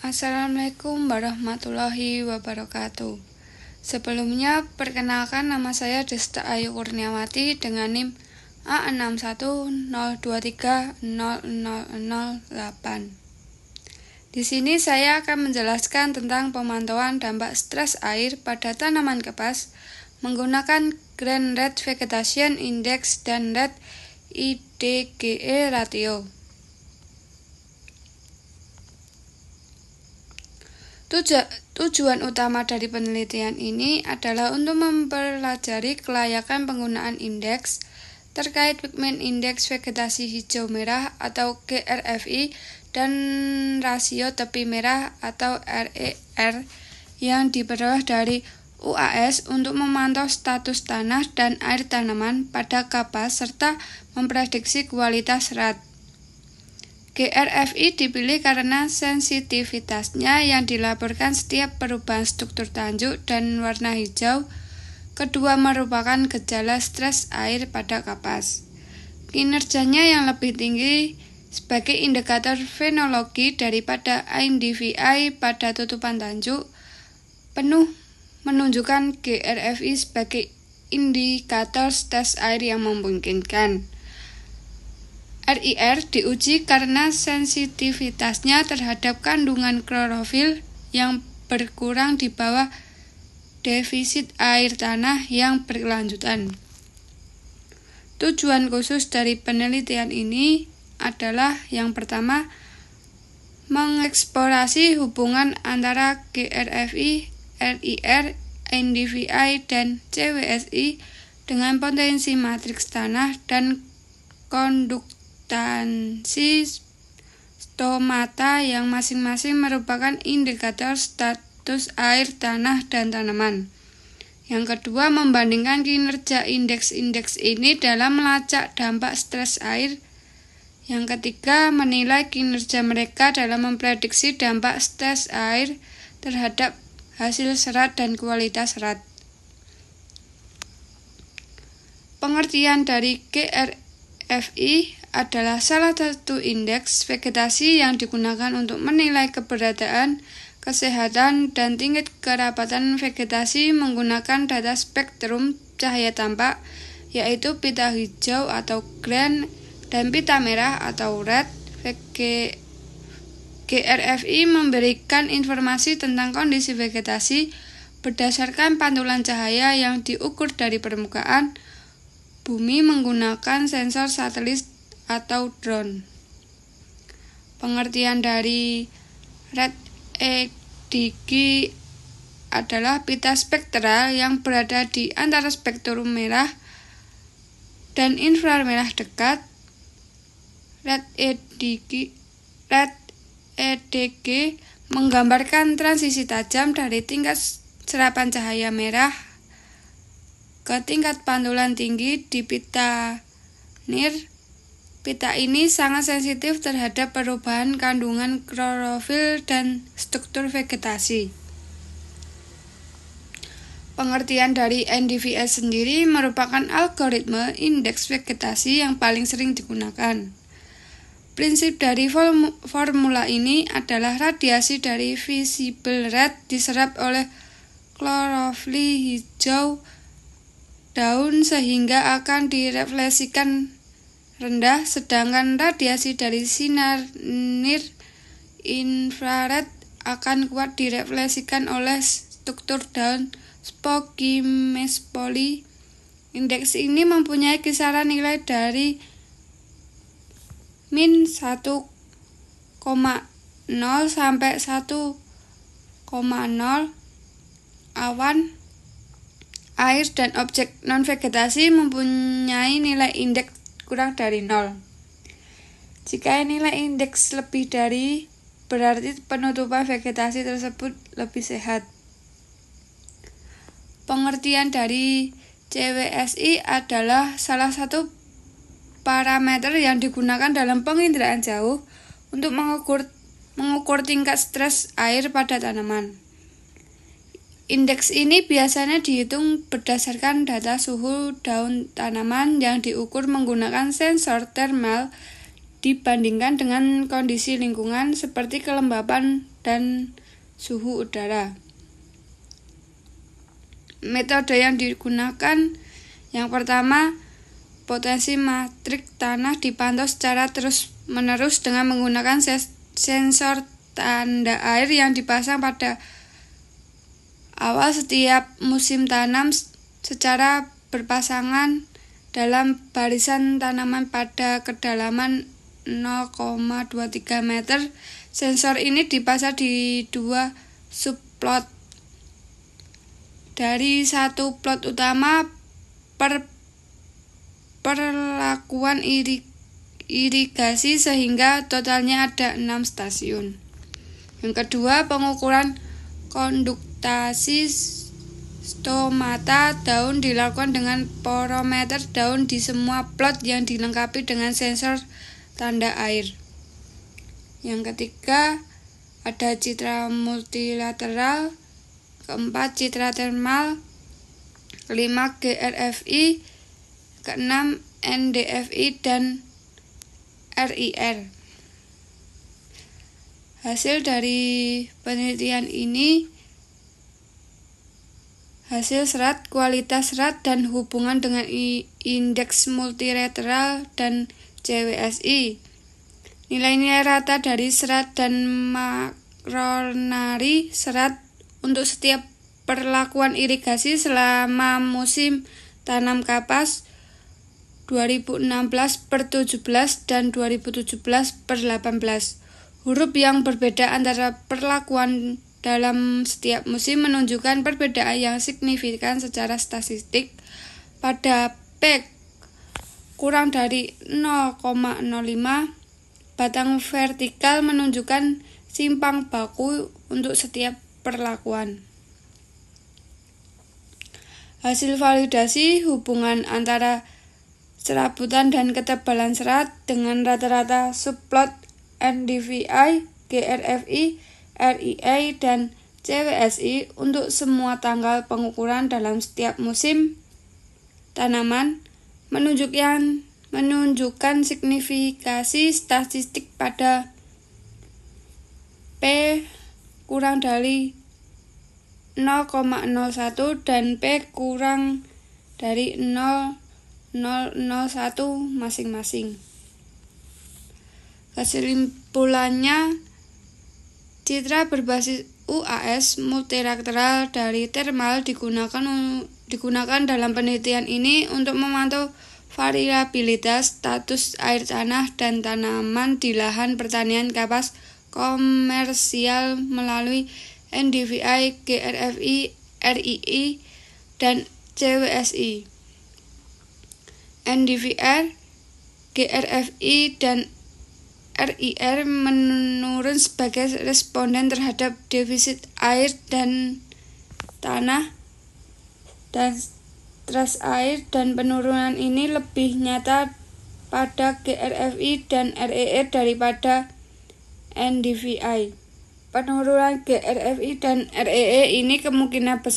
Assalamualaikum warahmatullahi wabarakatuh. Sebelumnya, perkenalkan nama saya Desta Ayu Kurniawati dengan NIM A6102300008. Di sini saya akan menjelaskan tentang pemantauan dampak stres air pada tanaman kapas menggunakan Grand Rate Vegetation Index dan Rate IDGE ratio. Tujuan utama dari penelitian ini adalah untuk mempelajari kelayakan penggunaan indeks terkait pigmen indeks vegetasi hijau merah atau GRFI dan rasio tepi merah atau RER yang diperoleh dari UAS untuk memantau status tanah dan air tanaman pada kapas serta memprediksi kualitas serat. GRFI dipilih karena sensitivitasnya yang dilaporkan setiap perubahan struktur tanjuk dan warna hijau. Kedua merupakan gejala stres air pada kapas. Kinerjanya yang lebih tinggi sebagai indikator fenologi daripada NDVI pada tutupan tanjuk penuh menunjukkan GRFI sebagai indikator stres air yang memungkinkan. RIR diuji karena sensitivitasnya terhadap kandungan klorofil yang berkurang di bawah defisit air tanah yang berkelanjutan. Tujuan khusus dari penelitian ini adalah yang pertama, mengeksplorasi hubungan antara GRFI, RIR, NDVI, dan CWSI dengan potensi matriks tanah dan konduktansi stomata yang masing-masing merupakan indikator status air tanah dan tanaman. Yang kedua, membandingkan kinerja indeks-indeks ini dalam melacak dampak stres air. Yang ketiga, menilai kinerja mereka dalam memprediksi dampak stres air terhadap hasil serat dan kualitas serat. Pengertian dari GRFI adalah salah satu indeks vegetasi yang digunakan untuk menilai keberadaan, kesehatan, dan tingkat kerapatan vegetasi menggunakan data spektrum cahaya tampak, yaitu pita hijau atau grand dan pita merah atau red. GRFI memberikan informasi tentang kondisi vegetasi berdasarkan pantulan cahaya yang diukur dari permukaan bumi menggunakan sensor satelit atau drone. Pengertian dari red EDG adalah pita spektral yang berada di antara spektrum merah dan inframerah dekat. Red EDG menggambarkan transisi tajam dari tingkat serapan cahaya merah ke tingkat pantulan tinggi di pita NIR. Pita ini sangat sensitif terhadap perubahan kandungan klorofil dan struktur vegetasi. Pengertian dari NDVI sendiri merupakan algoritma indeks vegetasi yang paling sering digunakan. Prinsip dari formula ini adalah radiasi dari visible red diserap oleh klorofil hijau daun sehingga akan direfleksikan rendah, sedangkan radiasi dari sinar NIR infrared akan kuat direfleksikan oleh struktur daun Spokimespoli. Indeks ini mempunyai kisaran nilai dari min 1,0 sampai 1,0. Awan, air, dan objek non-vegetasi mempunyai nilai indeks kurang dari 0. Jika nilai indeks lebih dari, berarti penutupan vegetasi tersebut lebih sehat. Pengertian dari CWSI adalah salah satu parameter yang digunakan dalam penginderaan jauh untuk mengukur tingkat stres air pada tanaman. Indeks ini biasanya dihitung berdasarkan data suhu daun tanaman yang diukur menggunakan sensor thermal dibandingkan dengan kondisi lingkungan seperti kelembapan dan suhu udara. Metode yang digunakan yang pertama, potensi matrik tanah dipantau secara terus-menerus dengan menggunakan sensor tanda air yang dipasang pada awal setiap musim tanam secara berpasangan dalam barisan tanaman pada kedalaman 0,23 meter. Sensor ini dipasang di 2 subplot. Dari satu plot utama perlakuan irigasi sehingga totalnya ada 6 stasiun. Yang kedua, pengukuran konduktasi stomata daun dilakukan dengan porometer daun di semua plot yang dilengkapi dengan sensor tanda air. Yang ketiga, ada citra multilateral. Keempat, citra termal. Kelima, GRFI. Keenam, NDFI dan RIR. Hasil dari penelitian ini, hasil serat, kualitas serat, dan hubungan dengan indeks multilateral dan CWSI. Nilai-nilai rata dari serat dan makronari serat untuk setiap perlakuan irigasi selama musim tanam kapas 2016/17 dan 2017/18. Huruf yang berbeda antara perlakuan dalam setiap musim menunjukkan perbedaan yang signifikan secara statistik. Pada P kurang dari 0,05, batang vertikal menunjukkan simpang baku untuk setiap perlakuan. Hasil validasi hubungan antara serabutan dan ketebalan serat dengan rata-rata subplot NDVI, GRFI, RII, dan CWSI untuk semua tanggal pengukuran dalam setiap musim tanaman menunjukkan signifikasi statistik pada P kurang dari 0,01 dan P kurang dari 0,001 masing-masing. Kesimpulannya, citra berbasis UAS multilateral dari thermal digunakan dalam penelitian ini untuk memantau variabilitas status air tanah dan tanaman di lahan pertanian kapas komersial melalui NDVI, GRFI, RII, dan CWSI. NDVI, GRFI, dan RIR menurun sebagai responden terhadap defisit air dan tanah dan stres air, dan penurunan ini lebih nyata pada GRFI dan RIR daripada NDVI. Penurunan GRFI dan RIR ini kemungkinan besar